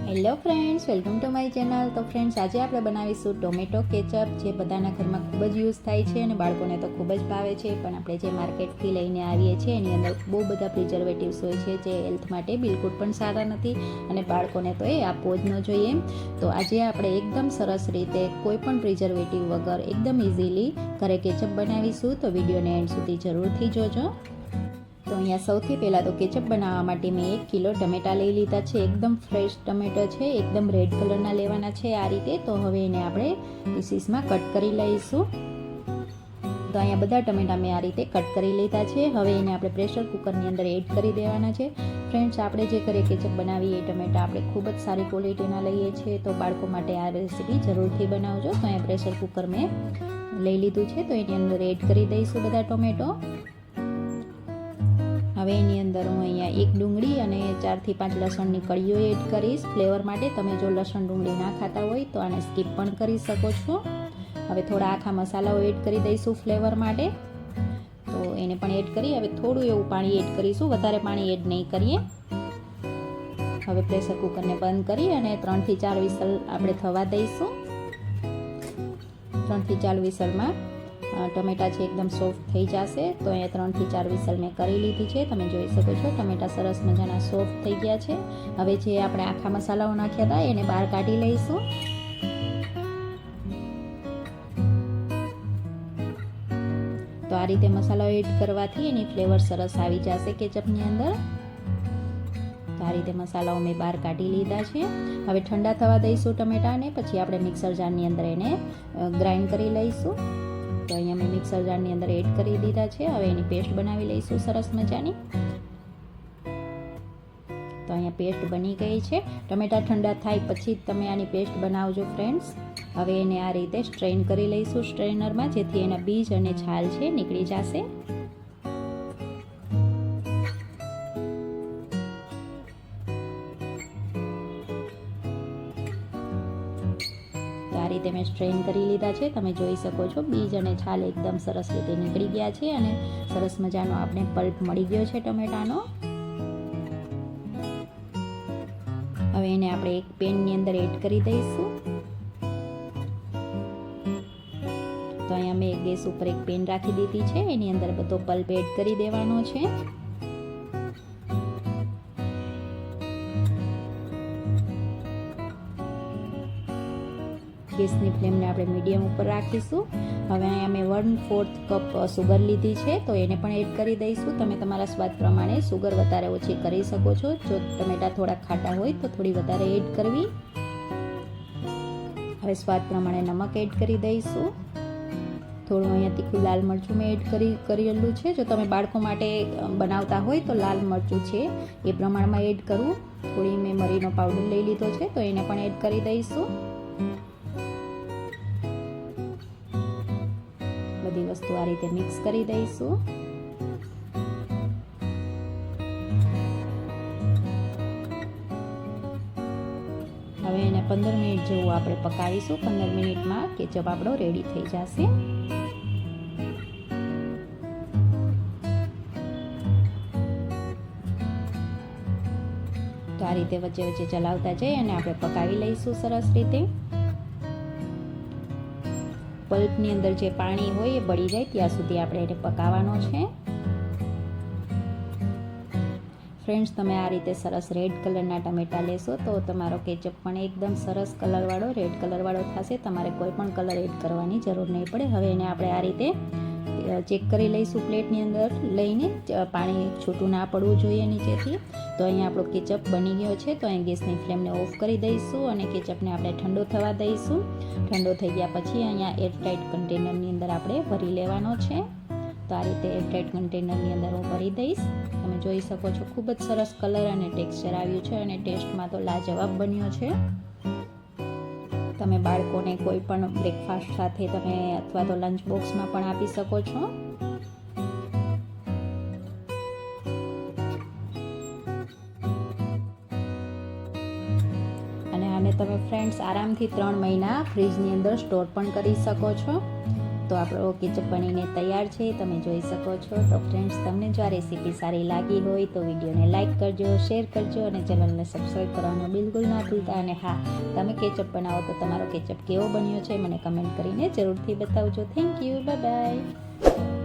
Hello friends, welcome to my channel. તો friends, આજે આપણે બનાવીશું ટોમેટો કેચઅપ, જે બધાના ઘરમાં ખૂબ જ યુઝ થાય છે અને બાળકોને તો ખૂબ જ ભાવે છે. પણ આપણે જે માર્કેટથી લઈને આવીએ છીએ એની અંદર બહુ બધા પ્રિઝર્વેટિવ્સ હોય છે, જે હેલ્થ માટે બિલકુલ પણ સારા નથી અને બાળકોને તો એ આપવો જ ન જોઈએ. તો આજે આપણે એકદમ સરસ રીતે કોઈ પણ પ્રિઝર્વેટિવ વગર એકદમ ઇઝીલી ઘરે કેચઅપ બનાવીશું. તો વિડીયોને એન્ડ સુધી જરૂરથી જોજો. તો અહીંયા સૌથી પહેલાં તો કેચઅપ બનાવવા માટે મેં 1 કિલો ટમેટાં લઈ લીધા છે. એકદમ ફ્રેશ ટમેટો છે, એકદમ રેડ કલરના લેવાના છે આ રીતે. તો હવે એને આપણે પીસીસમાં કટ કરી લઈશું. તો અહીંયા બધા ટમેટાં મેં આ રીતે કટ કરી લીધા છે. હવે એને આપણે પ્રેશર કુકરની અંદર એડ કરી દેવાના છે. ફ્રેન્ડ્સ, આપણે જે ઘરે કેચઅપ બનાવીએ એ ટમેટાં આપણે ખૂબ જ સારી ક્વોલિટીના લઈએ છીએ. તો બાળકો માટે આ રેસીપી જરૂરથી બનાવજો. તો અહીંયા પ્રેશર કુકર મેં લઈ લીધું છે. તો એની અંદર એડ કરી દઈશું બધા ટોમેટો. હવે એની અંદર હું અહીંયા 1 ડુંગળી અને 4 થી 5 લસણની કળીઓ એડ કરીશ ફ્લેવર માટે. તમે જો લસણ ડુંગળી ના ખાતા હોય તો આને સ્કીપ પણ કરી શકો છો. હવે થોડા આખા મસાલાઓ એડ કરી દઈશું ફ્લેવર માટે. તો એને પણ એડ કરી હવે થોડું એવું પાણી એડ કરીશું, વધારે પાણી એડ નહીં કરીએ. હવે પ્રેશર કુકરને બંધ કરી અને 3 થી 4 વિસલ આપણે થવા દઈશું. 3 થી 4 વિસલમાં ટમેટાં છે એકદમ સોફ્ટ થઈ જશે. તો અહીંયા 3 થી 4 વિસલ મેં કરી લીધી છે. તમે જોઈ શકો છો ટમેટાં સરસ મજાના સોફ્ટ થઈ ગયા છે. હવે જે આપણે આખા મસાલાઓ નાખ્યા હતા એને બહાર કાઢી લઈશું. તો આ રીતે મસાલાઓ એડ કરવાથી એની ફ્લેવર સરસ આવી જશે કેચઅપની અંદર. તો આ રીતે મસાલાઓ મેં બહાર કાઢી લીધા છે. હવે ઠંડા થવા દઈશું ટમેટાને. પછી આપણે મિક્સર જારની અંદર એને ગ્રાઇન્ડ કરી લઈશું. તો અહીંયા મેં મિક્સર જારની અંદર એડ કરી દીધા છે. હવે એની પેસ્ટ બનાવી લઈશું સરસ મજાની. તો અહીંયા પેસ્ટ બની ગઈ છે. ટમેટાં ઠંડા થાય પછી જ તમે આની પેસ્ટ બનાવજો ફ્રેન્ડ્સ. હવે એને આ રીતે સ્ટ્રેન કરી લઈશું સ્ટ્રેનરમાં, જેથી એના બીજ અને છાલ છે નીકળી જશે. આ રીતે મેં સ્ટ્રેન કરી લીધા છે. તમે જોઈ શકો છો બીજ અને છાલ એકદમ સરસ રીતે નીકળી ગયા છે અને સરસ મજાનો આપણે પલ્પ મળી ગયો છે ટમેટાનો. હવે એને આપણે એક પેનની અંદર એડ કરી દઈશું. તો અહીંયા મેં ગેસ ઉપર એક પેન રાખી દીધી છે. એની અંદર બધો પલ્પ એડ કરી દેવાનો છે. ગેસની ફ્લેમને આપણે મીડિયમ ઉપર રાખીશું. હવે અહીંયા મેં 1/4 કપ સુગર લીધી છે. તો એને પણ એડ કરી દઈશું. તમે તમારા સ્વાદ પ્રમાણે સુગર વધારે ઓછી કરી શકો છો. જો ટમેટા થોડા ખાટા હોય તો થોડી વધારે એડ કરવી. હવે સ્વાદ પ્રમાણે નમક એડ કરી દઈશું. થોડું અહીંયા તીખું લાલ મરચું મેં એડ કરેલું છે. જો તમે બાળકો માટે બનાવતા હોય તો લાલ મરચું છે એ પ્રમાણમાં એડ કરવું. થોડી મેં મરીનો પાવડર લઈ લીધો છે, તો એને પણ એડ કરી દઈશું. બધી વસ્તુ આ રીતે મિક્સ કરી દઈશું. હવે એને 15 મિનિટ જેવું આપણે પકાવીશું. 15 મિનિટમાં કેચઅપ આપણો રેડી થઈ જશે. તો આ રીતે વચ્ચે વચ્ચે ચલાવતા જઈ અને આપણે પકાવી લઈશું સરસ રીતે. પલ્પની અંદર જે પાણી હોય એ બળી જાય ત્યાં સુધી આપણે એને પકાવવાનો છે. ફ્રેન્ડ્સ, તમે આ રીતે સરસ રેડ કલરના ટમેટાં લેશો તો તમારો કેચઅપ પણ એકદમ સરસ કલરવાળો રેડ કલરવાળો થશે. તમારે કોઈ પણ કલર એડ કરવાની જરૂર નહીં પડે. હવે એને આપણે આ રીતે ચેક કરી લઈશું પ્લેટની અંદર લઈને. પાણી છૂટું ના પડવું જોઈએ નીચેથી. તો અહીંયા આપણો કેચઅપ બની ગયો છે. તો અહીં ગેસની ફ્લેમને ઓફ કરી દઈશું અને કેચઅપને આપણે ઠંડો થવા દઈશું. ઠંડો થઈ ગયા પછી અહીંયા એરટાઇટ કન્ટેનરની અંદર આપણે ભરી લેવાનો છે. તો આ રીતે એરટાઇટ કન્ટેનરની અંદર હું ભરી દઈશ. તમે જોઈ શકો છો ખૂબ જ સરસ કલર અને ટેક્સચર આવ્યું છે અને ટેસ્ટમાં તો લાજવાબ બન્યો છે. તમે બાળકોને કોઈ પણ બ્રેકફાસ્ટ સાથે તમે અથવા તો લંચ બોક્સમાં પણ આપી શકો છો. અને આને તમે ફ્રેન્ડ્સ આરામથી 3 મહિના ફ્રીજની અંદર સ્ટોર પણ કરી શકો છો. તો આપણો કેચઅપ બનીને તૈયાર છે, તમે જોઈ શકો છો. તો ફ્રેન્ડ્સ, તમને જો આ રેસીપી સારી લાગી હોય તો વિડીયોને લાઇક કરજો, શેર કરજો અને ચેનલને સબસ્ક્રાઈબ કરવાનું બિલકુલ ના ભૂલતા. અને હા, તમે કેચઅપ બનાવો તો તમારો કેચઅપ કેવો બન્યો છે મને કમેન્ટ કરીને જરૂરથી બતાવજો. Thank you, bye bye.